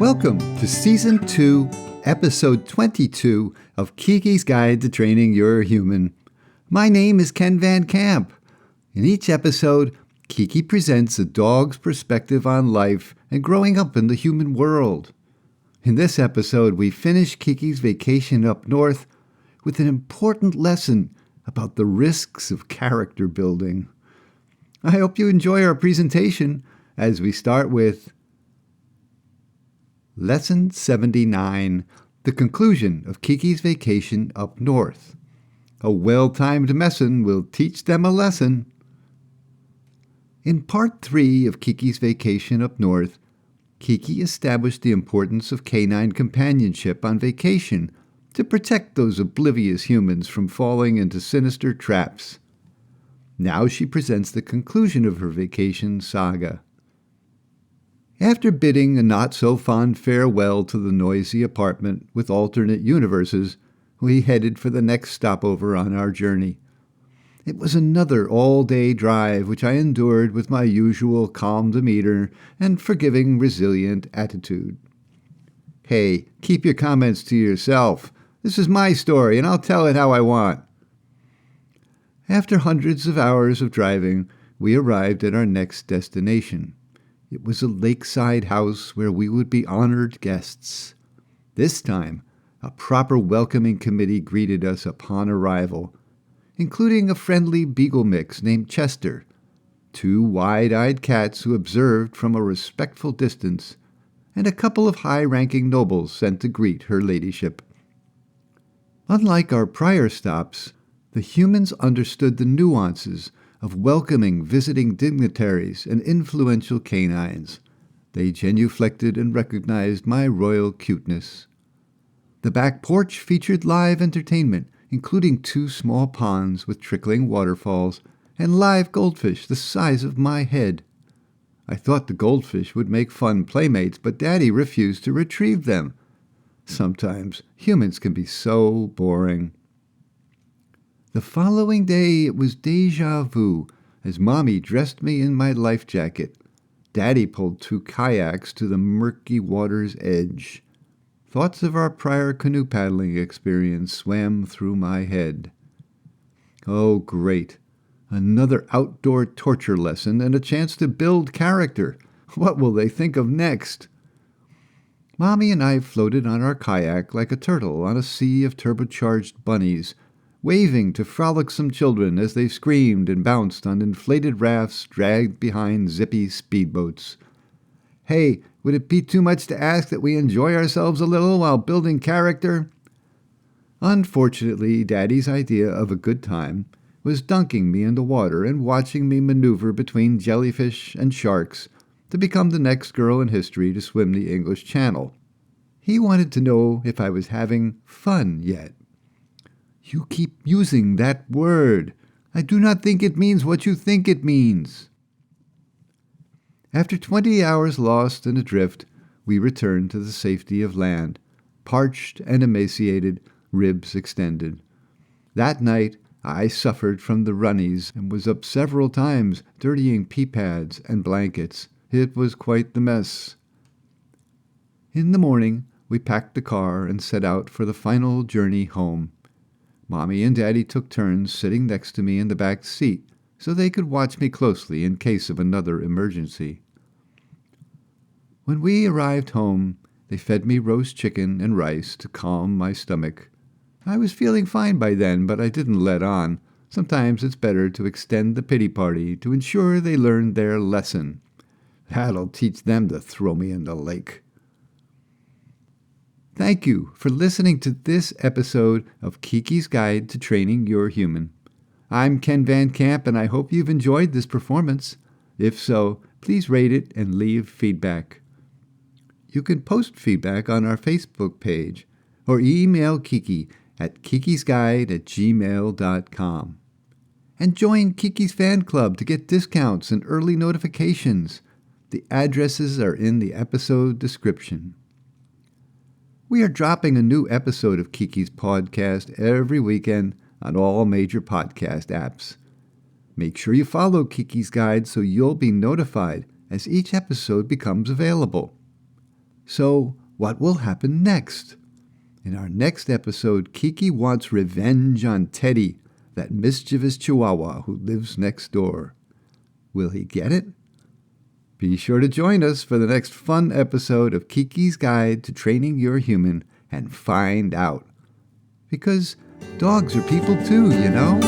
Welcome to Season 2, Episode 22 of Keke's Guide to Training Your Human. My name is Ken Van Camp. In each episode, Keke presents a dog's perspective on life and growing up in the human world. In this episode, we finish Keke's vacation up north with an important lesson about the risks of character building. I hope you enjoy our presentation as we start with Lesson 79, the conclusion of Keke's vacation up north. A well-timed messin will teach them a lesson. In Part 3 of Keke's vacation up north, Keke established the importance of canine companionship on vacation to protect those oblivious humans from falling into sinister traps. Now she presents the conclusion of her vacation saga. After bidding a not-so-fond farewell to the noisy apartment with alternate universes, we headed for the next stopover on our journey. It was another all-day drive which I endured with my usual calm demeanor and forgiving, resilient attitude. Hey, keep your comments to yourself. This is my story, and I'll tell it how I want. After hundreds of hours of driving, we arrived at our next destination. It was a lakeside house where we would be honored guests. This time, a proper welcoming committee greeted us upon arrival, including a friendly beagle mix named Chester, two wide-eyed cats who observed from a respectful distance, and a couple of high-ranking nobles sent to greet her ladyship. Unlike our prior stops, the humans understood the nuances of welcoming visiting dignitaries and influential canines. They genuflected and recognized my royal cuteness. The back porch featured live entertainment, including two small ponds with trickling waterfalls and live goldfish the size of my head. I thought the goldfish would make fun playmates, but Daddy refused to retrieve them. Sometimes humans can be so boring. The following day it was déjà vu as Mommy dressed me in my life jacket. Daddy pulled two kayaks to the murky water's edge. Thoughts of our prior canoe paddling experience swam through my head. Oh, great. Another outdoor torture lesson and a chance to build character. What will they think of next? Mommy and I floated on our kayak like a turtle on a sea of turbocharged bunnies, waving to frolicsome children as they screamed and bounced on inflated rafts dragged behind zippy speedboats. Hey, would it be too much to ask that we enjoy ourselves a little while building character? Unfortunately, Daddy's idea of a good time was dunking me in the water and watching me maneuver between jellyfish and sharks to become the next girl in history to swim the English Channel. He wanted to know if I was having fun yet. You keep using that word. I do not think it means what you think it means. After 20 hours lost and adrift, we returned to the safety of land, parched and emaciated, ribs extended. That night, I suffered from the runnies and was up several times, dirtying pee pads and blankets. It was quite the mess. In the morning, we packed the car and set out for the final journey home. Mommy and Daddy took turns sitting next to me in the back seat so they could watch me closely in case of another emergency. When we arrived home, they fed me roast chicken and rice to calm my stomach. I was feeling fine by then, but I didn't let on. Sometimes it's better to extend the pity party to ensure they learn their lesson. That'll teach them to throw me in the lake. Thank you for listening to this episode of Keke's Guide to Training Your Human. I'm Ken Van Camp, and I hope you've enjoyed this performance. If so, please rate it and leave feedback. You can post feedback on our Facebook page or email Keke at kekesguide@gmail.com. And join Keke's Fan Club to get discounts and early notifications. The addresses are in the episode description. We are dropping a new episode of Keke's podcast every weekend on all major podcast apps. Make sure you follow Keke's Guide so you'll be notified as each episode becomes available. So, what will happen next? In our next episode, Keke wants revenge on Teddy, that mischievous chihuahua who lives next door. Will he get it? Be sure to join us for the next fun episode of Keke's Guide to Training Your Human and find out. Because dogs are people too, you know?